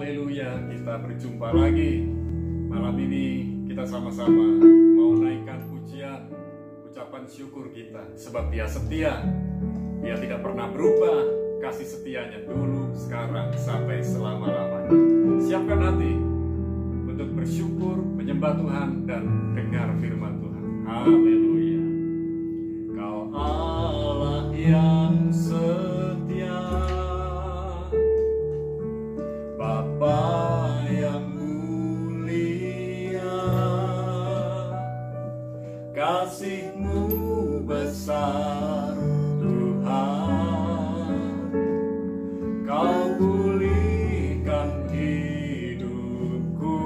Haleluya, kita berjumpa lagi. Malam ini kita sama-sama mau naikkan pujian, ucapan syukur kita. Sebab Dia setia, Dia tidak pernah berubah. Kasih setianya dulu, sekarang, sampai selama-lamanya. Siapkan hati untuk bersyukur, menyembah Tuhan, dan dengar firman Tuhan. Haleluya. Kau Allah yang setia, Bapa yang mulia, kasih-Mu besar Tuhan. Kau pulihkan hidupku,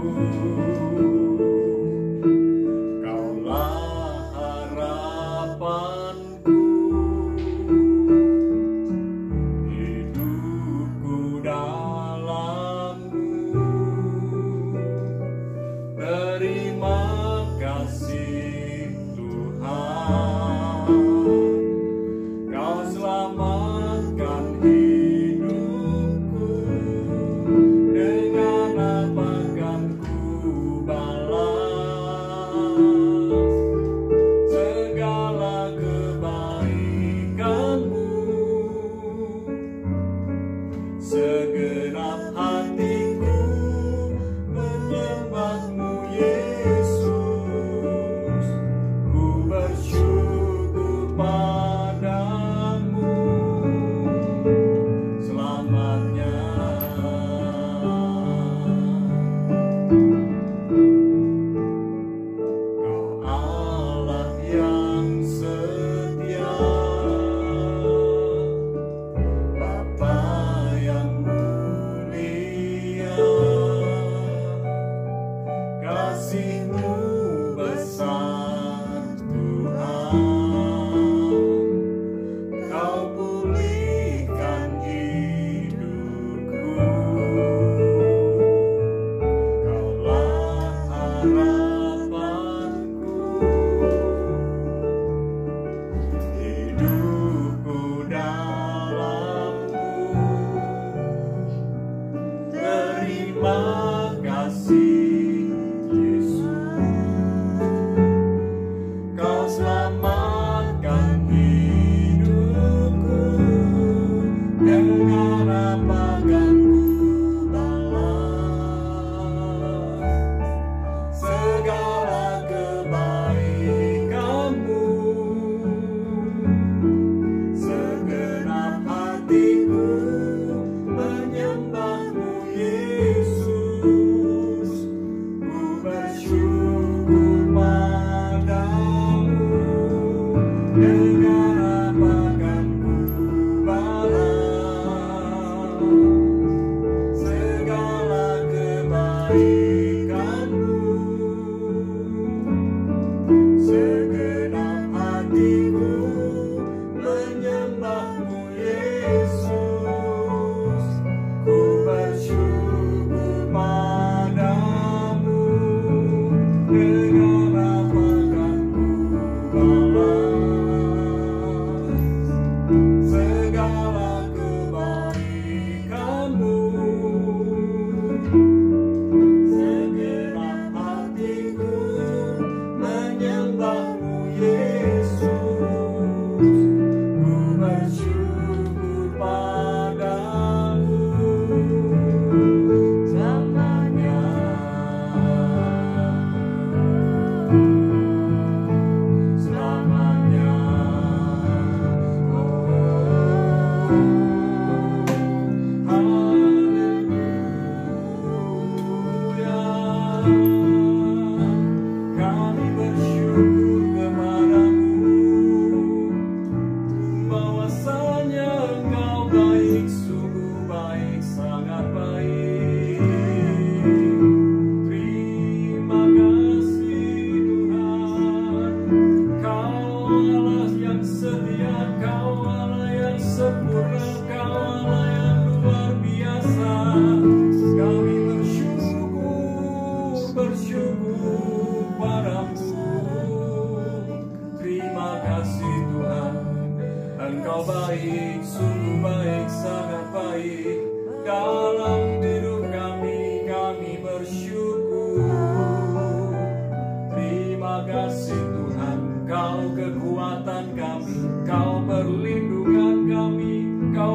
Kaulah harapanku, hidupku dalam-Mu. Terima kasih Tuhan, Kau selamatkan hidupku. Dengan apa kan ku balas segala kebaikan-Mu? Segenap hatiku menyembah-Mu, Yesus. Ku bersyukur padamu selamanya. Kau Allah yang setia, Bapa yang mulia, kasih-Mu besar Tuhan. Kau pulihkan hidupku, Kaulah harapanku, hidupku dalam-Mu. Terima kasih Yesus, Kau selamatkan hidupku. Dengan apa kan ku balas segala kebaikan-Mu? Segenap hatiku menyembah-Mu, Yesus. Ku bersyukur padamu. Dengan apa kan ku balas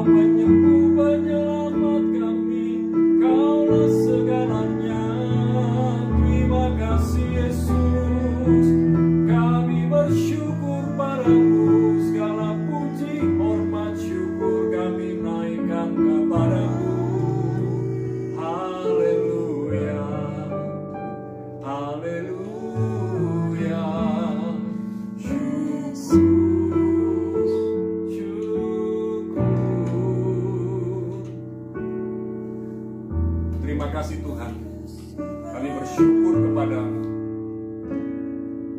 penyembuh, penyelamat kami, Kaulah segalanya. Terima kasih Yesus, kami bersyukur padamu, segala puji, hormat, syukur kami naikkan kepadamu. Haleluya, haleluya, syukur, syukur. Terima kasih Tuhan, kami bersyukur kepadamu.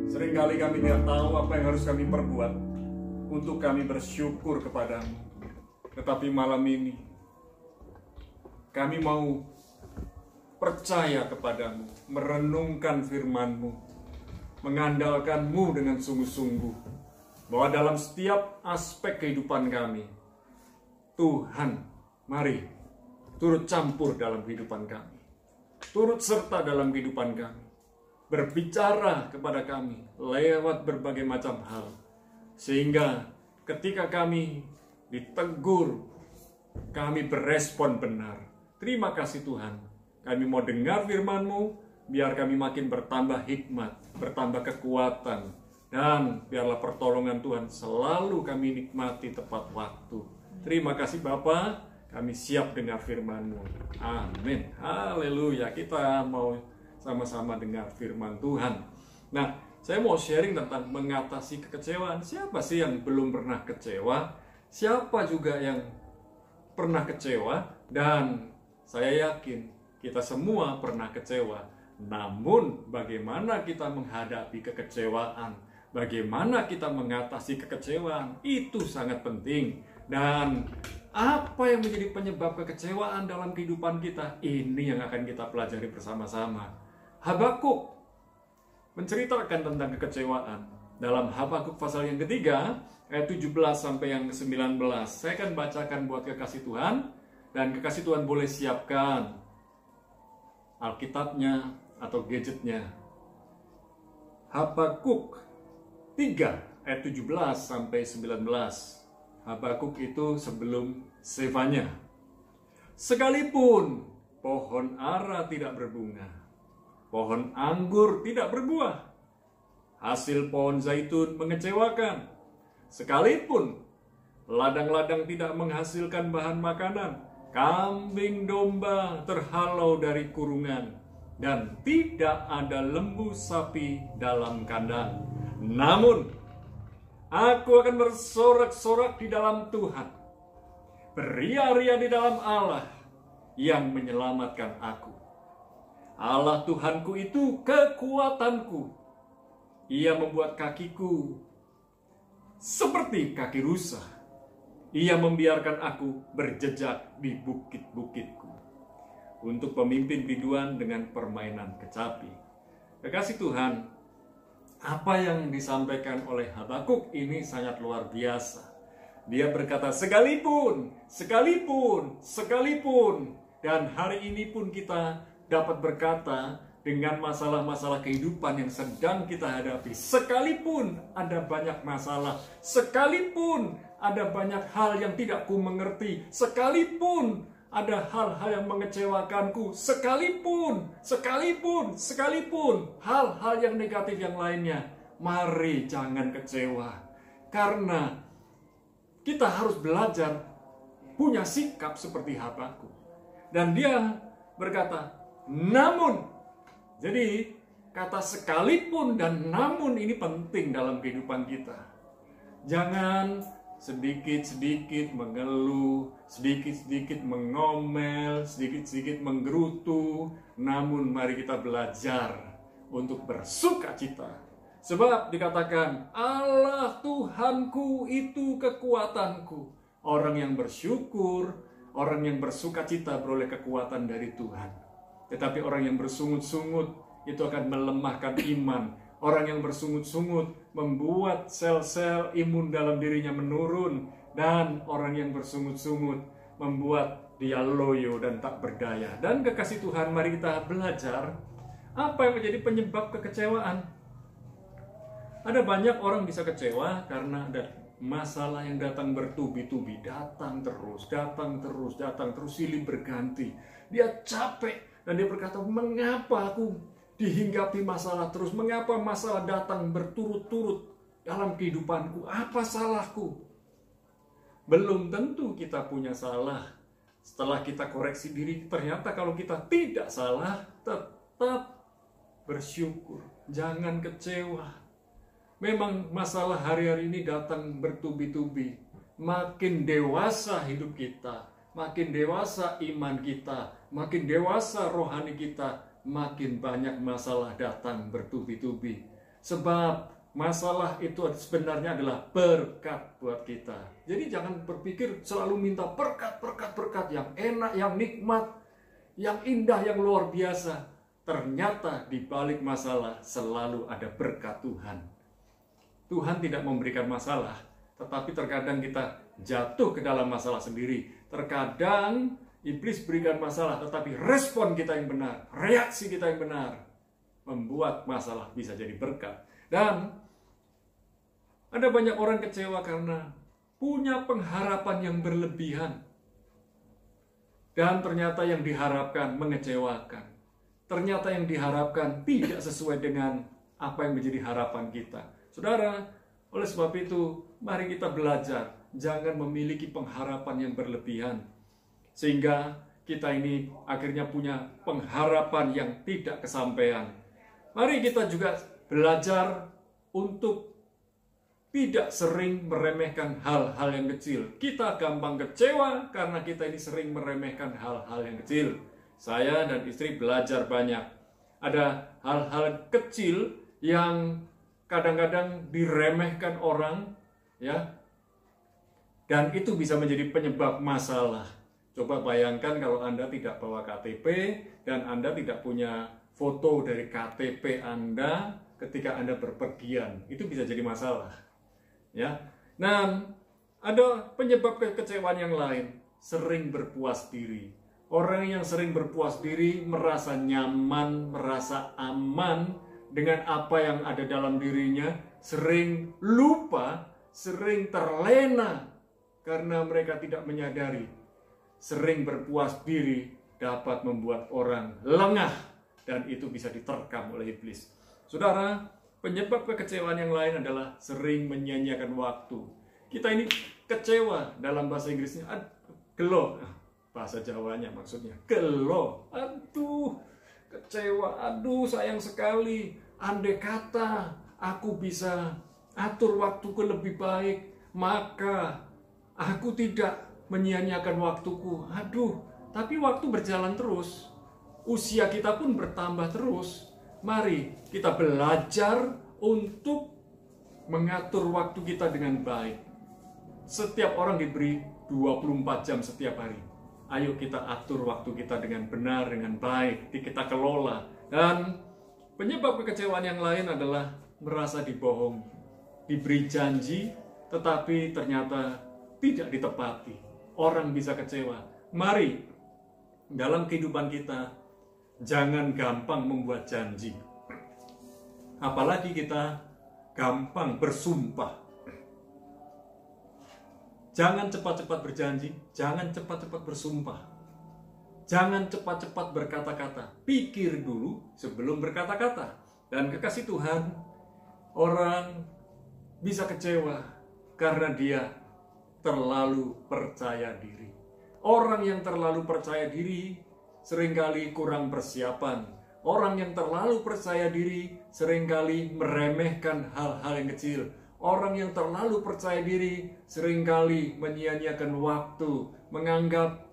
Seringkali kami tidak tahu apa yang harus kami perbuat untuk kami bersyukur kepadamu. Tetapi malam ini kami mau percaya kepadamu, merenungkan firman-Mu, mengandalkan-Mu dengan sungguh-sungguh, bahwa dalam setiap aspek kehidupan kami, Tuhan, mari turut campur dalam kehidupan kami, turut serta dalam kehidupan kami, berbicara kepada kami lewat berbagai macam hal, sehingga ketika kami ditegur, kami berespon benar. Terima kasih Tuhan, kami mau dengar firman-Mu, biar kami makin bertambah hikmat, bertambah kekuatan, dan biarlah pertolongan Tuhan selalu kami nikmati tepat waktu. Terima kasih Bapa, kami siap dengar firman-Mu. Amin. Haleluya. Kita mau sama-sama dengar firman Tuhan. Nah, saya mau sharing tentang mengatasi kekecewaan. Siapa sih yang belum pernah kecewa? Siapa juga yang pernah kecewa? Dan saya yakin kita semua pernah kecewa. Namun bagaimana kita menghadapi kekecewaan, bagaimana kita mengatasi kekecewaan, itu sangat penting. Dan apa yang menjadi penyebab kekecewaan dalam kehidupan kita, ini yang akan kita pelajari bersama-sama. Habakuk menceritakan tentang kekecewaan. Dalam Habakuk pasal yang ketiga, ayat 17 sampai yang ke-19. Saya akan bacakan buat kekasih Tuhan, dan kekasih Tuhan boleh siapkan Alkitabnya atau gadgetnya. Habakuk 3 ayat 17 sampai 19. Habakuk itu sebelum Sefanya. Sekalipun pohon ara tidak berbunga, pohon anggur tidak berbuah, hasil pohon zaitun mengecewakan, sekalipun ladang-ladang tidak menghasilkan bahan makanan, kambing domba terhalau dari kurungan, dan tidak ada lembu sapi dalam kandang. Namun aku akan bersorak-sorak di dalam Tuhan, beria-ria di dalam Allah yang menyelamatkan aku. Allah Tuhanku itu kekuatanku. Ia membuat kakiku seperti kaki rusa. Ia membiarkan aku berjejak di bukit-bukitku untuk pemimpin biduan dengan permainan kecapi. Kekasih Tuhan, apa yang disampaikan oleh Habakuk ini sangat luar biasa. Dia berkata, sekalipun, dan hari ini pun kita dapat berkata dengan masalah-masalah kehidupan yang sedang kita hadapi. Sekalipun ada banyak masalah, sekalipun ada banyak hal yang tidak ku mengerti, sekalipun ada hal-hal yang mengecewakanku, sekalipun hal-hal yang negatif yang lainnya, mari jangan kecewa. Karena kita harus belajar punya sikap seperti Habakuk. Dan dia berkata, namun. Jadi kata sekalipun dan namun ini penting dalam kehidupan kita. Jangan sedikit-sedikit mengeluh, sedikit-sedikit mengomel, sedikit-sedikit menggerutu. Namun mari kita belajar untuk bersuka cita. Sebab dikatakan Allah Tuhanku itu kekuatanku. Orang yang bersyukur, orang yang bersuka cita beroleh kekuatan dari Tuhan. Tetapi orang yang bersungut-sungut itu akan melemahkan iman. Orang yang bersungut-sungut membuat sel-sel imun dalam dirinya menurun. Dan orang yang bersungut-sungut membuat dia loyo dan tak berdaya. Dan kekasih Tuhan, mari kita belajar apa yang menjadi penyebab kekecewaan. Ada banyak orang bisa kecewa karena ada masalah yang datang bertubi-tubi, datang terus, silih berganti. Dia capek dan dia berkata, mengapa aku dihinggapi masalah terus? Mengapa masalah datang berturut-turut dalam kehidupanku? Apa salahku? Belum tentu kita punya salah. Setelah kita koreksi diri, ternyata kalau kita tidak salah, tetap bersyukur. Jangan kecewa. Memang masalah hari-hari ini datang bertubi-tubi. Makin dewasa hidup kita, makin dewasa iman kita, makin dewasa rohani kita, makin banyak masalah datang bertubi-tubi. Sebab masalah itu sebenarnya adalah berkat buat kita. Jadi jangan berpikir selalu minta berkat yang enak, yang nikmat, yang indah, yang luar biasa. Ternyata di balik masalah selalu ada berkat Tuhan. Tuhan tidak memberikan masalah, tetapi terkadang kita jatuh ke dalam masalah sendiri. Terkadang iblis berikan masalah, tetapi respon kita yang benar, reaksi kita yang benar, membuat masalah bisa jadi berkat. Dan ada banyak orang kecewa karena punya pengharapan yang berlebihan. Dan ternyata yang diharapkan mengecewakan. Ternyata yang diharapkan tidak sesuai dengan apa yang menjadi harapan kita. Saudara, oleh sebab itu, mari kita belajar. Jangan memiliki pengharapan yang berlebihan. Sehingga kita ini akhirnya punya pengharapan yang tidak kesampaian. Mari kita juga belajar untuk tidak sering meremehkan hal-hal yang kecil. Kita gampang kecewa karena kita ini sering meremehkan hal-hal yang kecil. Saya dan istri belajar banyak. Ada hal-hal kecil yang kadang-kadang diremehkan orang, ya, dan itu bisa menjadi penyebab masalah. Coba bayangkan kalau Anda tidak bawa KTP dan Anda tidak punya foto dari KTP Anda ketika Anda berpergian, itu bisa jadi masalah, ya. Nah, ada penyebab kekecewaan yang lain, sering berpuas diri. Orang yang sering berpuas diri merasa nyaman, merasa aman dengan apa yang ada dalam dirinya, sering lupa, sering terlena karena mereka tidak menyadari. Sering berpuas diri dapat membuat orang lengah dan itu bisa diterkam oleh iblis. Saudara, penyebab kekecewaan yang lain adalah sering menyia-nyiakan waktu. Kita ini kecewa, dalam bahasa Inggrisnya gelo, bahasa Jawanya maksudnya gelo. Aduh, kecewa, aduh sayang sekali. Andai kata aku bisa atur waktuku lebih baik, maka aku tidak menyia-nyiakan waktuku. Aduh, tapi waktu berjalan terus. Usia kita pun bertambah terus. Mari kita belajar untuk mengatur waktu kita dengan baik. Setiap orang diberi 24 jam setiap hari. Ayo kita atur waktu kita dengan benar, dengan baik, kita kelola. Dan penyebab kekecewaan yang lain adalah merasa dibohongi, diberi janji, tetapi ternyata tidak ditepati. Orang bisa kecewa. Mari, dalam kehidupan kita, jangan gampang membuat janji. Apalagi kita gampang bersumpah. Jangan cepat-cepat berjanji, jangan cepat-cepat bersumpah. Jangan cepat-cepat berkata-kata. Pikir dulu sebelum berkata-kata. Dan kekasih Tuhan, orang bisa kecewa karena dia terlalu percaya diri. Orang yang terlalu percaya diri seringkali kurang persiapan. Orang yang terlalu percaya diri seringkali meremehkan hal-hal yang kecil. Orang yang terlalu percaya diri seringkali menyia-nyiakan waktu, menganggap,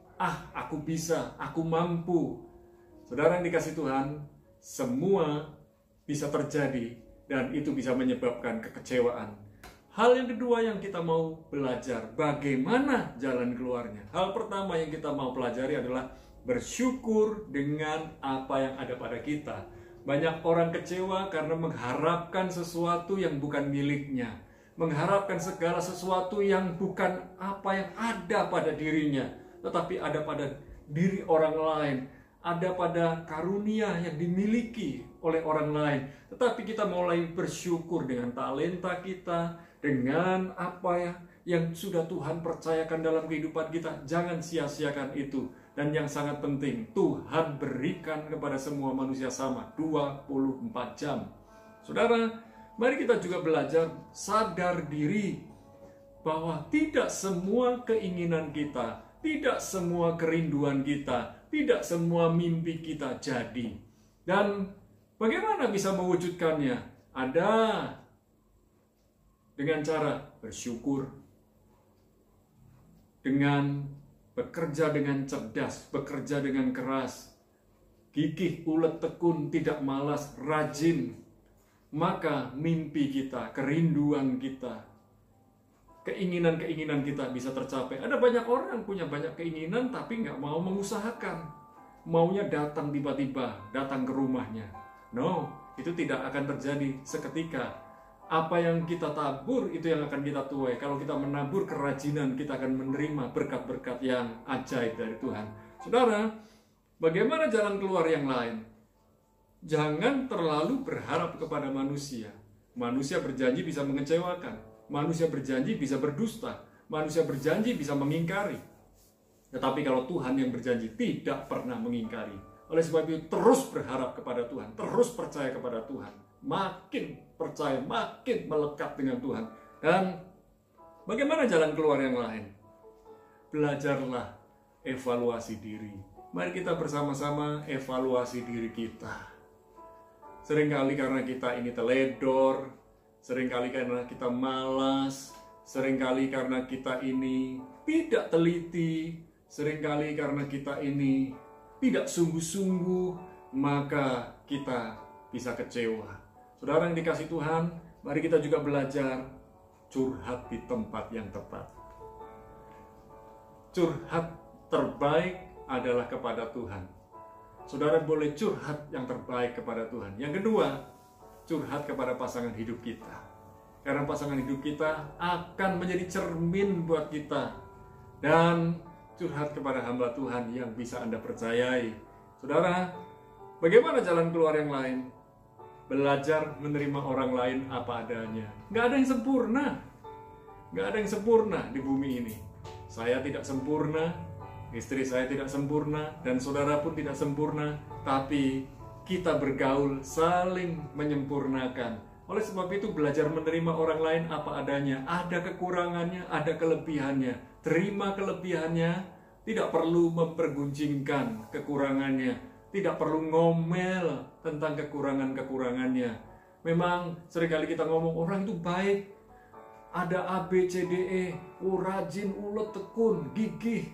aku bisa, aku mampu. Saudara yang dikasih Tuhan, semua bisa terjadi dan itu bisa menyebabkan kekecewaan. Hal yang kedua yang kita mau belajar, bagaimana jalan keluarnya. Hal pertama yang kita mau pelajari adalah bersyukur dengan apa yang ada pada kita. Banyak orang kecewa karena mengharapkan sesuatu yang bukan miliknya. Mengharapkan segala sesuatu yang bukan apa yang ada pada dirinya, tetapi ada pada diri orang lain. Ada pada karunia yang dimiliki oleh orang lain, tetapi kita mulai bersyukur dengan talenta kita, dengan apa yang sudah Tuhan percayakan dalam kehidupan kita. Jangan sia-siakan itu. Dan yang sangat penting, Tuhan berikan kepada semua manusia sama 24 jam. Saudara, mari kita juga belajar sadar diri bahwa tidak semua keinginan kita, tidak semua kerinduan kita, tidak semua mimpi kita jadi. Dan bagaimana bisa mewujudkannya? Ada dengan cara bersyukur, dengan bekerja dengan cerdas, bekerja dengan keras, gigih, ulet, tekun, tidak malas, rajin. Maka mimpi kita, kerinduan kita, keinginan-keinginan kita bisa tercapai. Ada banyak orang punya banyak keinginan tapi nggak mau mengusahakan. Maunya datang tiba-tiba, datang ke rumahnya. No, itu tidak akan terjadi seketika. Apa yang kita tabur itu yang akan kita tuai. Kalau kita menabur kerajinan, kita akan menerima berkat-berkat yang ajaib dari Tuhan. Saudara, bagaimana jalan keluar yang lain? Jangan terlalu berharap kepada manusia. Manusia berjanji bisa mengecewakan. Manusia berjanji bisa berdusta. Manusia berjanji bisa mengingkari. Tetapi kalau Tuhan yang berjanji tidak pernah mengingkari. Oleh sebab itu terus berharap kepada Tuhan, terus percaya kepada Tuhan. Makin percaya, makin melekat dengan Tuhan. Dan bagaimana jalan keluar yang lain? Belajarlah evaluasi diri. Mari kita bersama-sama evaluasi diri kita. Seringkali karena kita ini teledor, seringkali karena kita malas, seringkali karena kita ini tidak teliti, seringkali karena kita ini tidak sungguh-sungguh, maka kita bisa kecewa. Saudara yang dikasih Tuhan, mari kita juga belajar curhat di tempat yang tepat. Curhat terbaik adalah kepada Tuhan. Saudara boleh curhat yang terbaik kepada Tuhan. Yang kedua, curhat kepada pasangan hidup kita. Karena pasangan hidup kita akan menjadi cermin buat kita. Dan curhat kepada hamba Tuhan yang bisa Anda percayai. Saudara, bagaimana jalan keluar yang lain? Belajar menerima orang lain apa adanya. Gak ada yang sempurna. Gak ada yang sempurna di bumi ini. Saya tidak sempurna, istri saya tidak sempurna, dan saudara pun tidak sempurna. Tapi kita bergaul saling menyempurnakan. Oleh sebab itu belajar menerima orang lain apa adanya. Ada kekurangannya, ada kelebihannya. Terima kelebihannya, tidak perlu mempergunjingkan kekurangannya. Tidak perlu ngomel tentang kekurangan-kekurangannya. Memang seringkali kita ngomong orang itu baik. Ada A, B, C, D, E. Rajin, ulet, tekun, gigih,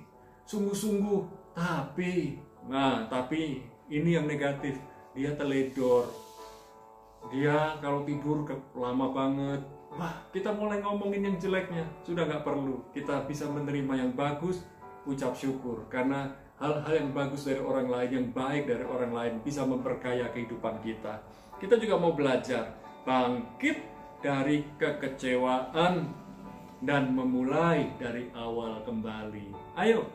sungguh-sungguh. Tapi ini yang negatif. Dia teledor. Dia kalau tidur lama banget. Wah, kita mulai ngomongin yang jeleknya. Sudah nggak perlu. Kita bisa menerima yang bagus, ucap syukur. Karena hal-hal yang bagus dari orang lain, yang baik dari orang lain bisa memperkaya kehidupan kita. Kita juga mau belajar bangkit dari kekecewaan dan memulai dari awal kembali. Ayo,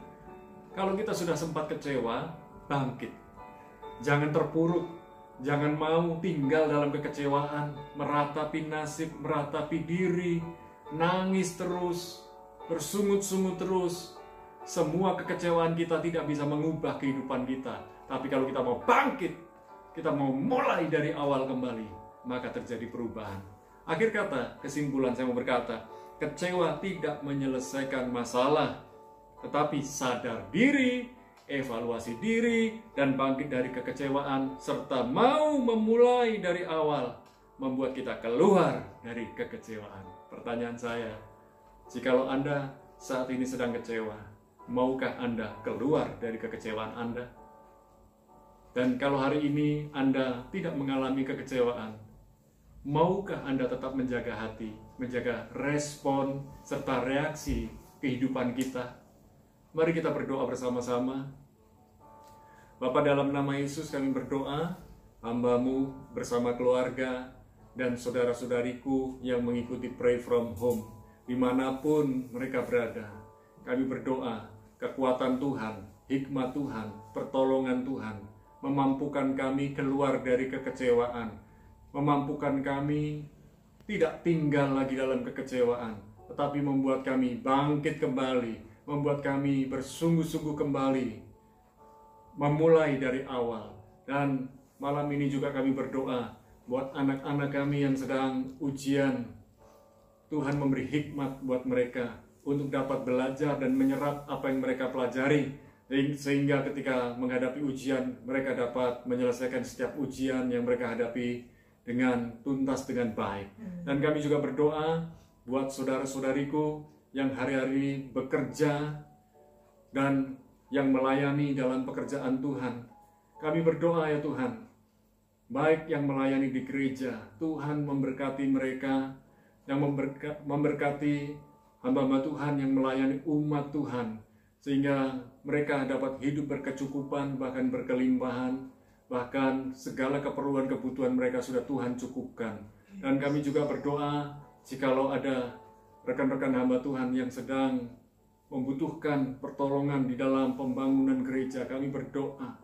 kalau kita sudah sempat kecewa, bangkit. Jangan terpuruk, jangan mau tinggal dalam kekecewaan, meratapi nasib, meratapi diri, nangis terus, bersungut-sungut terus. Semua kekecewaan kita tidak bisa mengubah kehidupan kita. Tapi kalau kita mau bangkit, kita mau mulai dari awal kembali, maka terjadi perubahan. Akhir kata, kesimpulan saya mau berkata, kecewa tidak menyelesaikan masalah, tetapi sadar diri, evaluasi diri, dan bangkit dari kekecewaan, serta mau memulai dari awal, membuat kita keluar dari kekecewaan. Pertanyaan saya, jikalau Anda saat ini sedang kecewa, maukah Anda keluar dari kekecewaan Anda? Dan kalau hari ini Anda tidak mengalami kekecewaan, maukah Anda tetap menjaga hati, menjaga respon serta reaksi kehidupan kita? Mari kita berdoa bersama-sama. Bapa, dalam nama Yesus kami berdoa, hamba-Mu bersama keluarga dan saudara-saudariku yang mengikuti Pray From Home, dimanapun mereka berada. Kami berdoa, kekuatan Tuhan, hikmat Tuhan, pertolongan Tuhan memampukan kami keluar dari kekecewaan, memampukan kami tidak tinggal lagi dalam kekecewaan, tetapi membuat kami bangkit kembali, membuat kami bersungguh-sungguh kembali, memulai dari awal. Dan malam ini juga kami berdoa buat anak-anak kami yang sedang ujian. Tuhan memberi hikmat buat mereka untuk dapat belajar dan menyerap apa yang mereka pelajari, sehingga ketika menghadapi ujian, mereka dapat menyelesaikan setiap ujian yang mereka hadapi dengan tuntas, dengan baik. Dan kami juga berdoa buat saudara-saudariku yang hari-hari bekerja dan yang melayani dalam pekerjaan Tuhan. Kami berdoa ya Tuhan, baik yang melayani di gereja, Tuhan memberkati mereka, yang memberkati hamba-hamba Tuhan yang melayani umat Tuhan, sehingga mereka dapat hidup berkecukupan, bahkan berkelimpahan, bahkan segala keperluan kebutuhan mereka sudah Tuhan cukupkan. Dan kami juga berdoa, jikalau ada rekan-rekan hamba Tuhan yang sedang membutuhkan pertolongan di dalam pembangunan gereja, kami berdoa,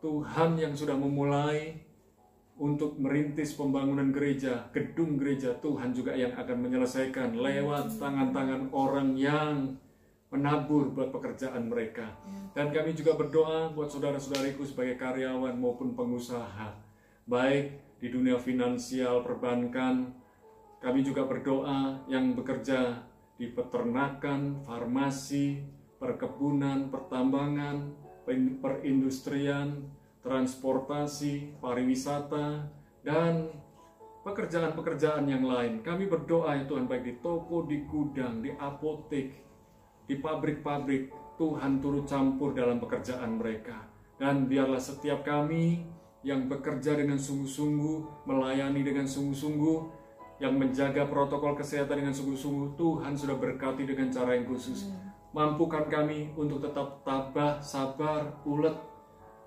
Tuhan yang sudah memulai untuk merintis pembangunan gereja, gedung gereja, Tuhan juga yang akan menyelesaikan lewat tangan-tangan orang yang menabur buat pekerjaan mereka. Dan kami juga berdoa buat saudara-saudariku sebagai karyawan maupun pengusaha, baik di dunia finansial, perbankan. Kami juga berdoa yang bekerja di peternakan, farmasi, perkebunan, pertambangan, perindustrian, transportasi, pariwisata, dan pekerjaan-pekerjaan yang lain. Kami berdoa ya Tuhan, baik di toko, di gudang, di apotek, di pabrik-pabrik, Tuhan turut campur dalam pekerjaan mereka. Dan biarlah setiap kami yang bekerja dengan sungguh-sungguh, melayani dengan sungguh-sungguh, yang menjaga protokol kesehatan dengan sungguh-sungguh, Tuhan sudah berkati dengan cara yang khusus. Mampukan kami untuk tetap tabah, sabar, ulet,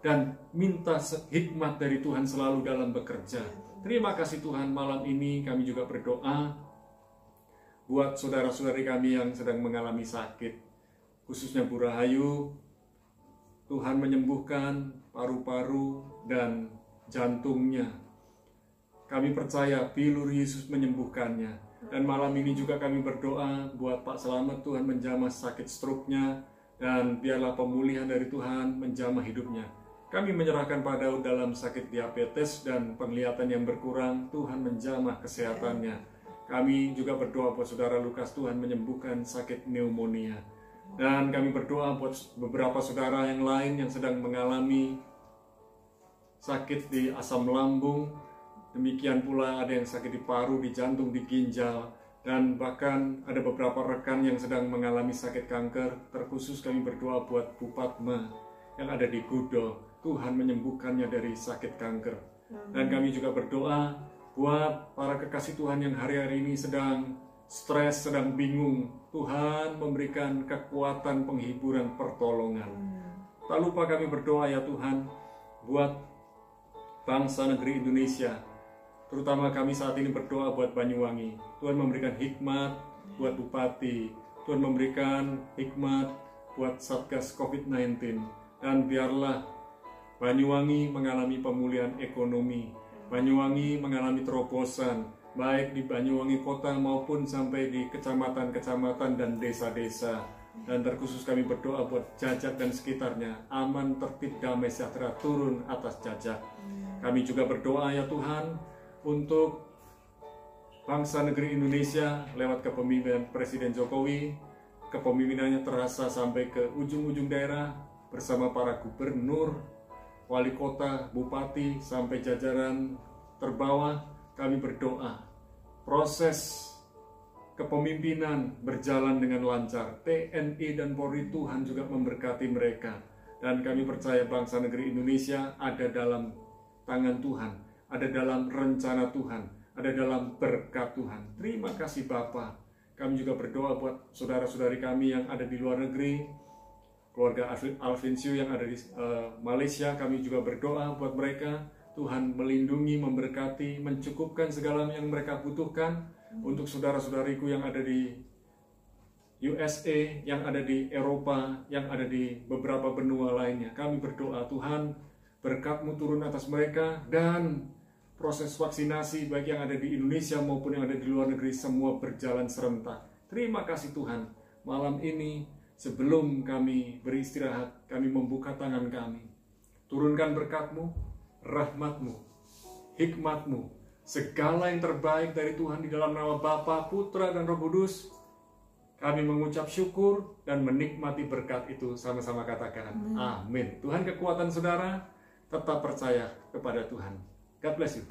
dan minta hikmat dari Tuhan selalu dalam bekerja. Terima kasih Tuhan, malam ini kami juga berdoa buat saudara-saudari kami yang sedang mengalami sakit, khususnya Bu Rahayu. Tuhan menyembuhkan paru-paru dan jantungnya. Kami percaya bilur Yesus menyembuhkannya. Dan malam ini juga kami berdoa buat Pak Selamat, Tuhan menjamah sakit stroke-nya, dan biarlah pemulihan dari Tuhan menjamah hidupnya. Kami menyerahkan Pak Daud dalam sakit diabetes dan penglihatan yang berkurang, Tuhan menjamah kesehatannya. Kami juga berdoa buat saudara Lukas, Tuhan menyembuhkan sakit pneumonia. Dan kami berdoa buat beberapa saudara yang lain yang sedang mengalami sakit di asam lambung. Demikian pula ada yang sakit di paru, di jantung, di ginjal, dan bahkan ada beberapa rekan yang sedang mengalami sakit kanker. Terkhusus kami berdoa buat Bu Padma yang ada di Gudo, Tuhan menyembuhkannya dari sakit kanker. Dan kami juga berdoa buat para kekasih Tuhan yang hari-hari ini sedang stres, sedang bingung. Tuhan memberikan kekuatan, penghiburan, pertolongan. Tak lupa kami berdoa ya Tuhan buat bangsa negeri Indonesia. Terutama kami saat ini berdoa buat Banyuwangi. Tuhan memberikan hikmat buat Bupati. Tuhan memberikan hikmat buat Satgas COVID-19. Dan biarlah Banyuwangi mengalami pemulihan ekonomi. Banyuwangi mengalami terobosan, baik di Banyuwangi kota maupun sampai di kecamatan-kecamatan dan desa-desa. Dan terkhusus kami berdoa buat Jajak dan sekitarnya, aman, tertib, damai, sejahtera turun atas Jajak. Kami juga berdoa ya Tuhan untuk bangsa negeri Indonesia lewat kepemimpinan Presiden Jokowi. Kepemimpinannya terasa sampai ke ujung-ujung daerah bersama para gubernur, wali kota, bupati, sampai jajaran terbawah. Kami berdoa proses kepemimpinan berjalan dengan lancar. TNI dan Polri, Tuhan juga memberkati mereka. Dan kami percaya bangsa negeri Indonesia ada dalam tangan Tuhan, ada dalam rencana Tuhan, ada dalam berkat Tuhan. Terima kasih Bapa. Kami juga berdoa buat saudara-saudari kami yang ada di luar negeri, keluarga Alvinsio yang ada di Malaysia. Kami juga berdoa buat mereka. Tuhan melindungi, memberkati, mencukupkan segala yang mereka butuhkan. Untuk saudara-saudariku yang ada di USA, yang ada di Eropa, yang ada di beberapa benua lainnya, kami berdoa Tuhan berkat-Mu turun atas mereka, dan proses vaksinasi baik yang ada di Indonesia maupun yang ada di luar negeri semua berjalan serentak. Terima kasih Tuhan, malam ini sebelum kami beristirahat, kami membuka tangan kami. Turunkan berkat-Mu, rahmat-Mu, hikmat-Mu, segala yang terbaik dari Tuhan di dalam nama Bapa, Putra, dan Roh Kudus. Kami mengucap syukur dan menikmati berkat itu, sama-sama katakan amin. Tuhan kekuatan saudara, tetap percaya kepada Tuhan. God bless you.